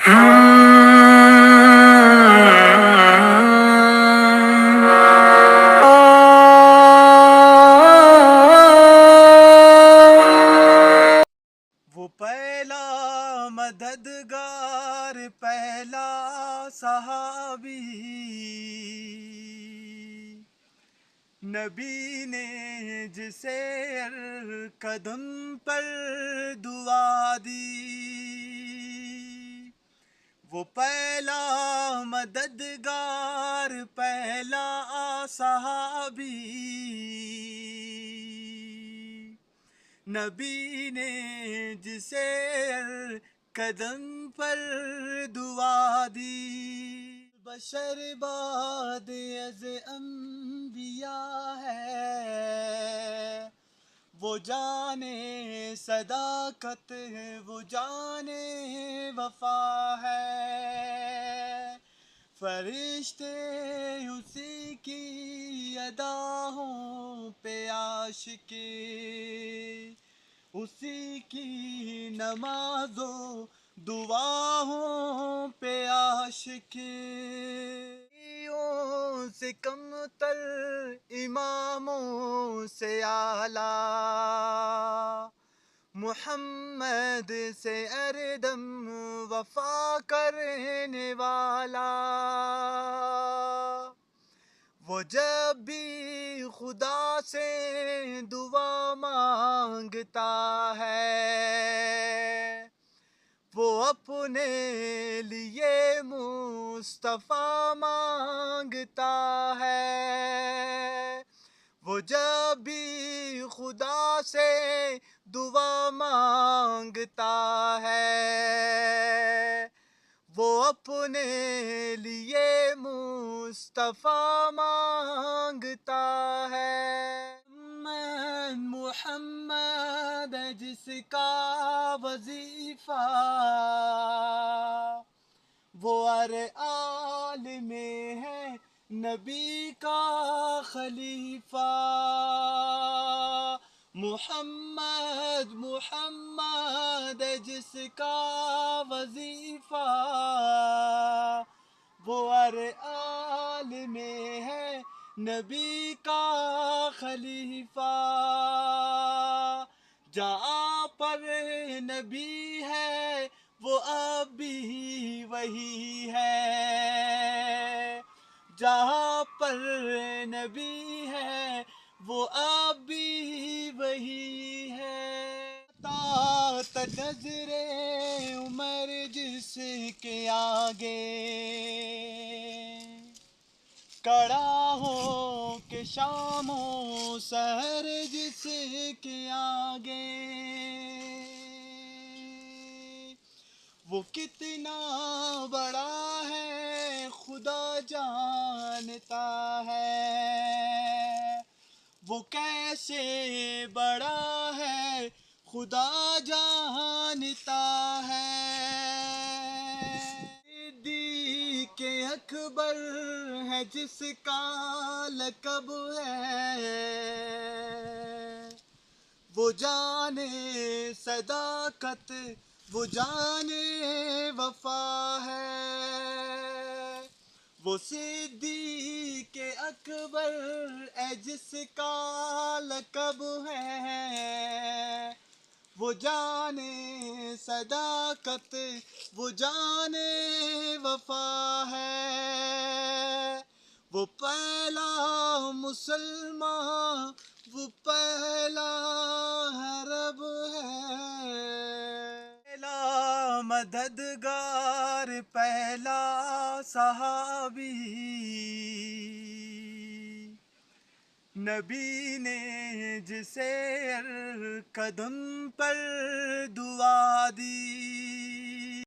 وہ پہلا مددگار، پہلا صحابی، نبی نے جسے قدم پر دعا دی، وہ پہلا مددگار، پہلا صحابی، نبی نے جسے قدم پر دعا دی، بشر بعد از انبیاء ہے، وہ جانے صداقت، وہ جانے وفا ہے، فرشتے اسی کی اداؤں پہ عاشقی، اسی کی نمازوں دعاؤں پہ عاشقی، سے کم تر اماموں سے اعلیٰ، محمد سے اردم وفا کرنے والا، وہ جب بھی خدا سے دعا مانگتا ہے، وہ اپنے لیے مصطفیٰ مانگتا ہے، وہ جب بھی خدا سے دعا مانگتا ہے، وہ اپنے لیے مصطفیٰ مانگتا ہے، محمد ہے جس کا وظیفہ، وہ ہر عالم میں ہے نبی کا خلیفہ، محمد ہے جس کا وظیفہ، وہ ہر عالم میں ہے نبی کا خلیفہ، جہاں پر نبی ہے وہ اب بھی وہی ہے، جہاں پر نبی ہے وہ اب بھی وہی ہے، تا نظر عمر جس کے آگے، کڑا ہو کہ شام و سحر جس کے آگے، وہ کتنا بڑا ہے خدا جانتا ہے، وہ کیسے بڑا ہے خدا جانتا ہے، صدیق اکبر ہے جس کا لقب ہے، وہ جانے صداقت، وہ جانے وفا ہے، وہ صدیق اکبر ہے جس کا لقب ہے، وہ جانے صداقت، وہ جانے وفا ہے، وہ پہلا مسلمان، وہ پہلا عرب ہے، پہلا مددگار، پہلا صحابی، نبی نے جسے قدم پر دعا دی۔